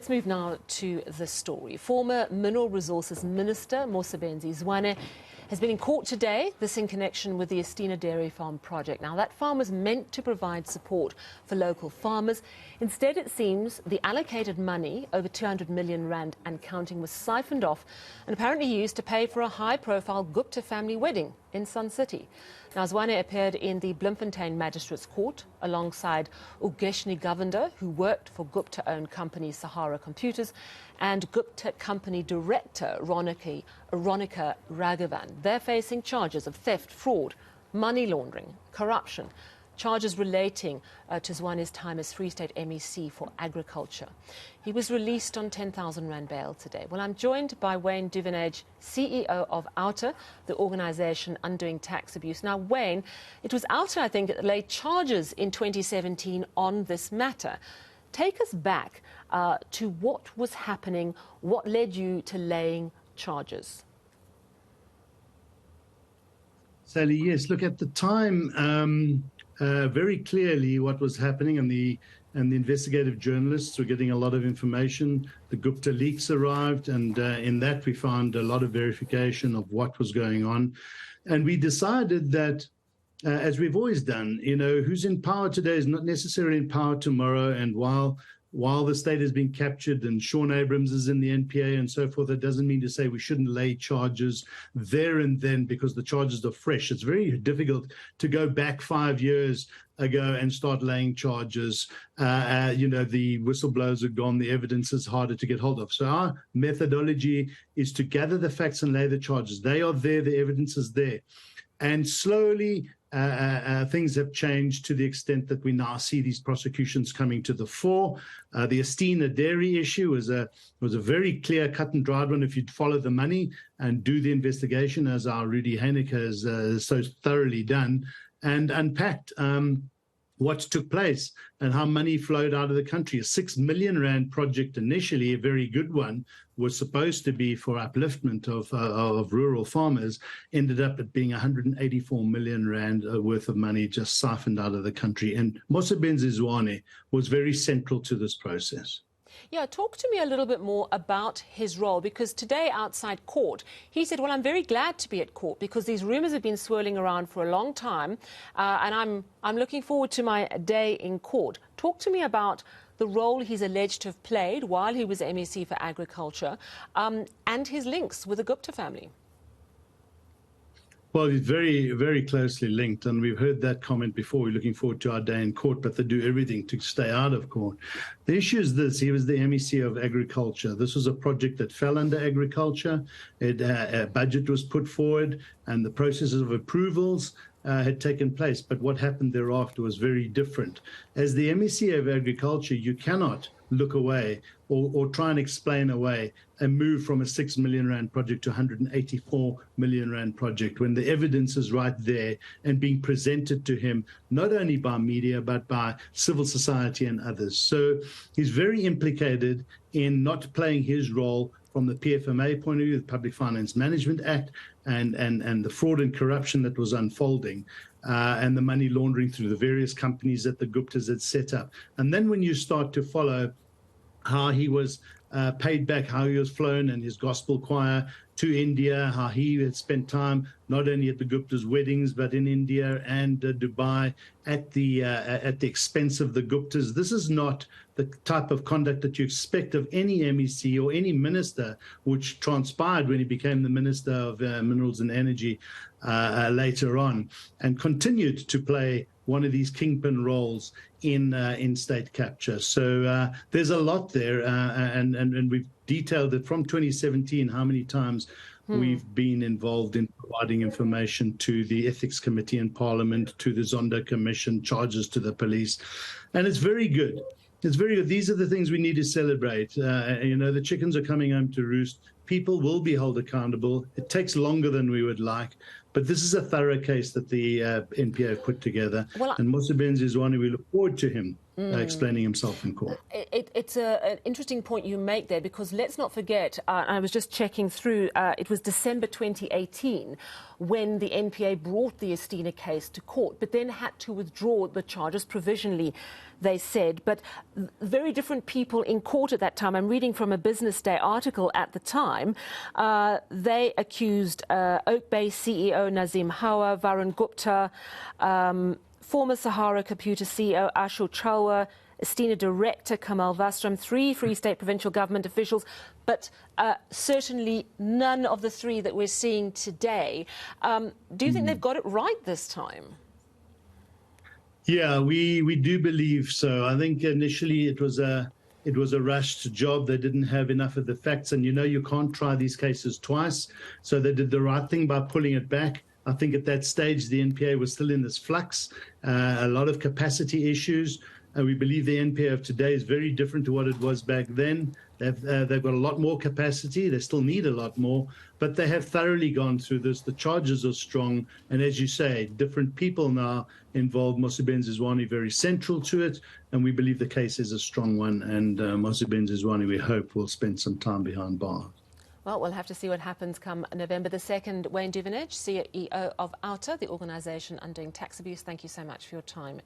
Let's move now to the story. Former Mineral Resources Minister Mosebenzi Zwane has been in court today, this in connection with the Estina Dairy Farm project. Now, that farm was meant to provide support for local farmers. Instead, it seems the allocated money, over 200 million rand and counting, was siphoned off and apparently used to pay for a high-profile Gupta family wedding in Sun City. Now, Zwane appeared in the Bloemfontein Magistrates Court alongside Ugeshni Govender, who worked for Gupta-owned company Sahara Computers, and Gupta company director Ronika Raghavan. They're facing charges of theft, fraud, money laundering, corruption, charges relating to Zwane's time as Free State MEC for Agriculture. He was released on 10,000 rand bail today. Well, I'm joined by Wayne Duvenage, CEO of Outa, the organisation undoing tax abuse. Now, Wayne, it was Outa, I think, that laid charges in 2017 on this matter. Take us back to what was happening, what led you to laying charges? Sally, yes. Look, at the time, very clearly what was happening, and the investigative journalists were getting a lot of information. The Gupta leaks arrived, and in that we found a lot of verification of what was going on. And we decided that, as we've always done, who's in power today is not necessarily in power tomorrow. And while the state has been captured and Sean Abrams is in the NPA and so forth, that doesn't mean to say we shouldn't lay charges there and then because the charges are fresh. It's very difficult to go back 5 years ago and start laying charges. The whistleblowers are gone. The evidence is harder to get hold of. So our methodology is to gather the facts and lay the charges. They are there. The evidence is there. And slowly, things have changed to the extent that we now see these prosecutions coming to the fore. The Estina Dairy issue was a very clear, cut and dried one. If you'd follow the money and do the investigation, as our Rudy Heineke has so thoroughly done, and unpacked what took place and how money flowed out of the country. A 6 million rand project, initially a very good one, was supposed to be for upliftment of rural farmers, ended up at being 184 million rand worth of money just siphoned out of the country. And Mosebenzi Zwane was very central to this process. Yeah, talk to me a little bit more about his role, because today outside court, he said, well, I'm very glad to be at court because these rumours have been swirling around for a long time, and I'm looking forward to my day in court. Talk to me about the role he's alleged to have played while he was MEC for Agriculture, and his links with the Gupta family. Well, he's very, very closely linked, and we've heard that comment before. We're looking forward to our day in court, but they do everything to stay out of court. The issue is this: he was the MEC of Agriculture. This was a project that fell under Agriculture. A budget was put forward, and the processes of approvals had taken place. But what happened thereafter was very different. As the MEC of Agriculture, you cannot look away or try and explain away a move from a 6 million rand project to 184 million rand project when the evidence is right there and being presented to him, not only by media, but by civil society and others. So he's very implicated in not playing his role from the PFMA point of view, the Public Finance Management Act, and the fraud and corruption that was unfolding, and the money laundering through the various companies that the Guptas had set up. And then when you start to follow how he was paid back, how he was flown and his gospel choir to India, how he had spent time not only at the Gupta's weddings, but in India and Dubai at the expense of the Guptas. This is not the type of conduct that you expect of any MEC or any minister, which transpired when he became the Minister of Minerals and Energy later on, and continued to play one of these kingpin roles in state capture. So there's a lot there, and we've detailed it from 2017, how many times we've been involved in providing information to the Ethics Committee in Parliament, to the Zondo Commission, charges to the police. And it's very good. It's very good. These are the things we need to celebrate. The chickens are coming home to roost. People will be held accountable. It takes longer than we would like, but this is a thorough case that the NPA have put together. Well, and Mosebenzi Zwane, we look forward to him explaining himself in court. It's an interesting point you make there, because let's not forget, I was just checking through, it was December 2018 when the NPA brought the Estina case to court, but then had to withdraw the charges provisionally, they said. But very different people in court at that time. I'm reading from a Business Day article at the time. They accused Oak Bay CEO Nazim Hawa, Varun Gupta, former Sahara Computer CEO Ashu Chawla, Estina Director Kamal Vastram, 3 Free State provincial government officials, but certainly none of the 3 that we're seeing today. Do you think they've got it right this time? Yeah, we do believe so. I think initially it was a rushed job. They didn't have enough of the facts, and you can't try these cases twice. So they did the right thing by pulling it back. I think at that stage the NPA was still in this flux, a lot of capacity issues. We believe the NPA of today is very different to what it was back then. They've got a lot more capacity. They still need a lot more, but they have thoroughly gone through this. The charges are strong, and as you say, different people now involved. Mosebenzi Zwane very central to it, and we believe the case is a strong one, and Mosebenzi Zwane, we hope, will spend some time behind bars. Well, we'll have to see what happens come November the 2nd. Wayne Duvenage, CEO of Outa, the organisation undoing tax abuse, thank you so much for your time.